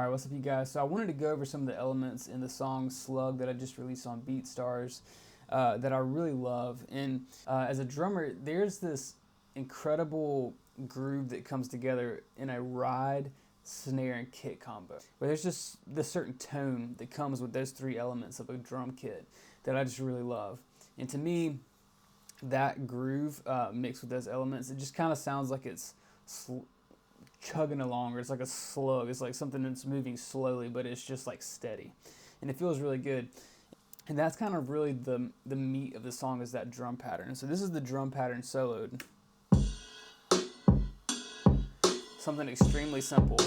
Alright, what's up you guys? So I wanted to go over some of the elements in the song Slug that I just released on BeatStars that I really love. And as a drummer, there's this incredible groove that comes together in a ride, snare, and kick combo. But there's just this certain tone that comes with those three elements of a drum kit that I just really love. And to me, that groove mixed with those elements, it just kind of sounds like it's chugging along, or it's like a slug. It's like something that's moving slowly, but it's just like steady, and it feels really good. And that's kind of really the meat of the song, is that drum pattern. So this is the drum pattern soloed. Something extremely simple.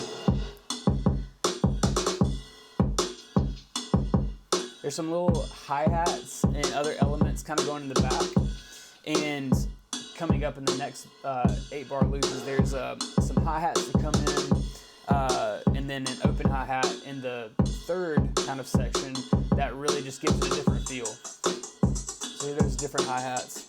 There's some little hi-hats and other elements kind of going in the back, and coming up in the next 8-bar loops, there's some hi-hats that come in, and then an open hi-hat in the third kind of section that really just gives it a different feel. So there's different hi-hats.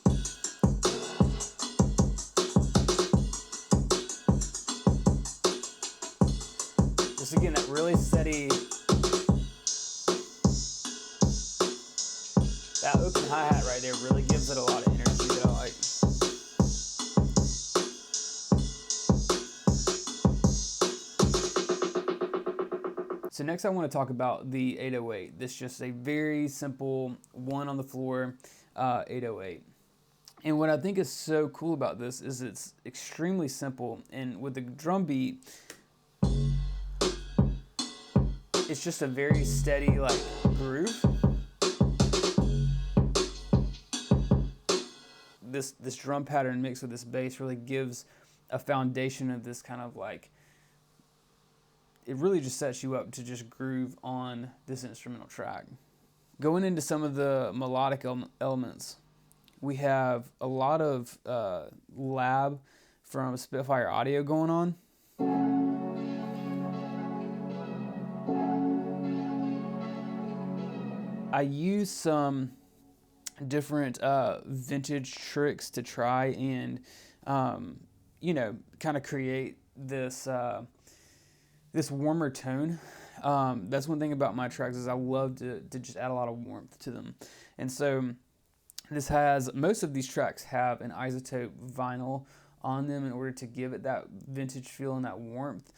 Just again, that really steady, that open hi-hat right there really gives it a lot of energy that I like. So next I want to talk about the 808. This is just a very simple one on the floor 808. And what I think is so cool about this is it's extremely simple, and with the drum beat, it's just a very steady like groove. This drum pattern mixed with this bass really gives a foundation of this kind of like, it really just sets you up to just groove on this instrumental track. Going into some of the melodic elements, we have a lot of lab from Spitfire audio going on. I use some different vintage tricks to try and kind of create this this warmer tone. That's one thing about my tracks, is I love to just add a lot of warmth to them. And so most of these tracks have an isotope vinyl on them in order to give it that vintage feel and that warmth.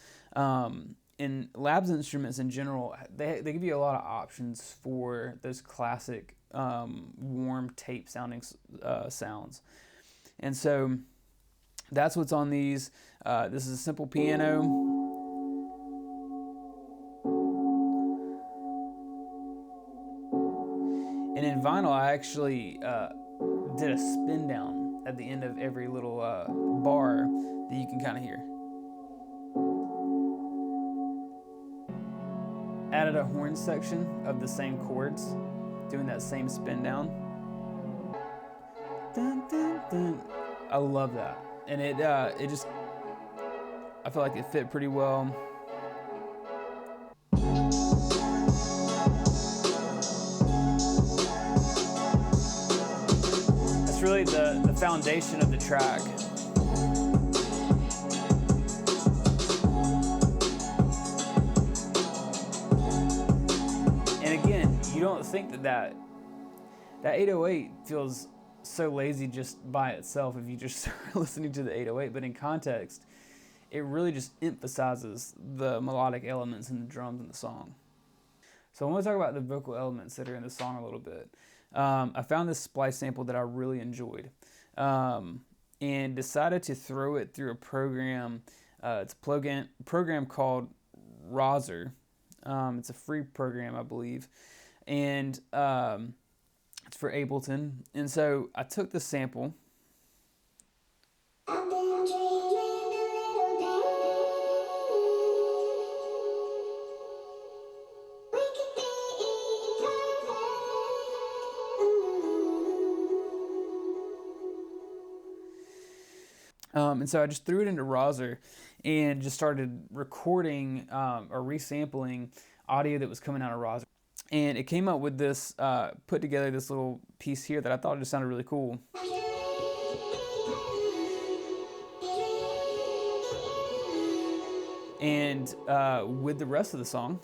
And Labs instruments in general, they give you a lot of options for those classic warm tape sounding sounds. And so that's what's on these. This is a simple piano. And in vinyl, I actually did a spin down at the end of every little bar that you can kind of hear. Added a horn section of the same chords, doing that same spin down. Dun, dun, dun. I love that, and it just, I feel like it fit pretty well. That's really the foundation of the track. And again, you don't think that 808 feels so lazy just by itself if you just start listening to the 808, but in context, it really just emphasizes the melodic elements in the drums in the song. So I want to talk about the vocal elements that are in the song a little bit. I found this splice sample that I really enjoyed, and decided to throw it through a program. It's a program called Roser. It's a free program, I believe, and it's for Ableton. And so I took the sample, and so I just threw it into Roser and just started recording or resampling audio that was coming out of Roser. And it came up with this, put together this little piece here that I thought just sounded really cool. And with the rest of the song,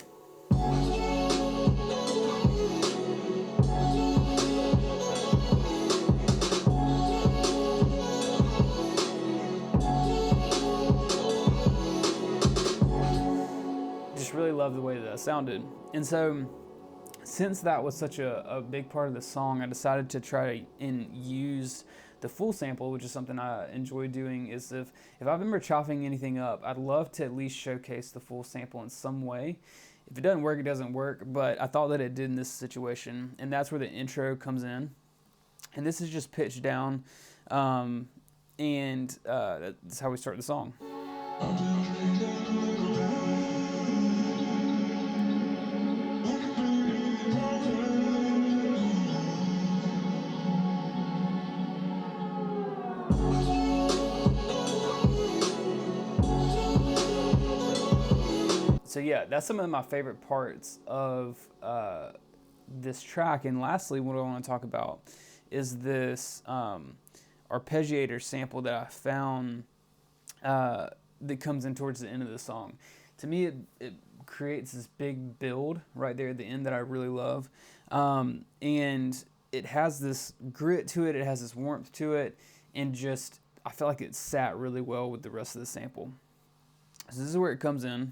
just really love the way that sounded. And so since that was such a big part of the song, I decided to try and use the full sample, which is something I enjoy doing. Is if I've ever chopping anything up, I'd love to at least showcase the full sample in some way. If it doesn't work, it doesn't work, but I thought that it did in this situation, and that's where the intro comes in. And this is just pitched down, and that's how we start the song. So yeah, that's some of my favorite parts of this track. And lastly, what I want to talk about is this arpeggiator sample that I found that comes in towards the end of the song. To me, it creates this big build right there at the end that I really love. And it has this grit to it, it has this warmth to it, and just, I feel like it sat really well with the rest of the sample. So this is where it comes in.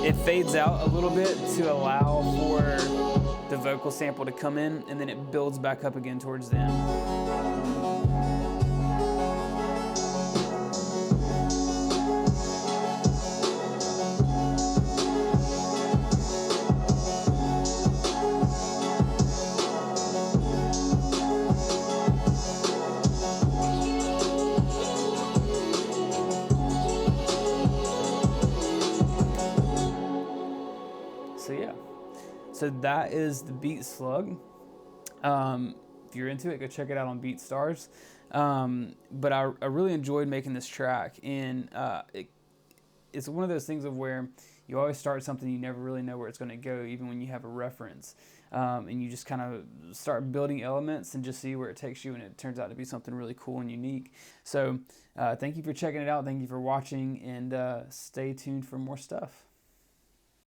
It fades out a little bit to allow for the vocal sample to come in, and then it builds back up again towards the end. So yeah, so that is the Beat Slug. If you're into it, go check it out on BeatStars. But I really enjoyed making this track, and it's one of those things of where you always start something, you never really know where it's going to go, even when you have a reference. And you just kind of start building elements and just see where it takes you, and it turns out to be something really cool and unique. So thank you for checking it out. Thank you for watching, and stay tuned for more stuff.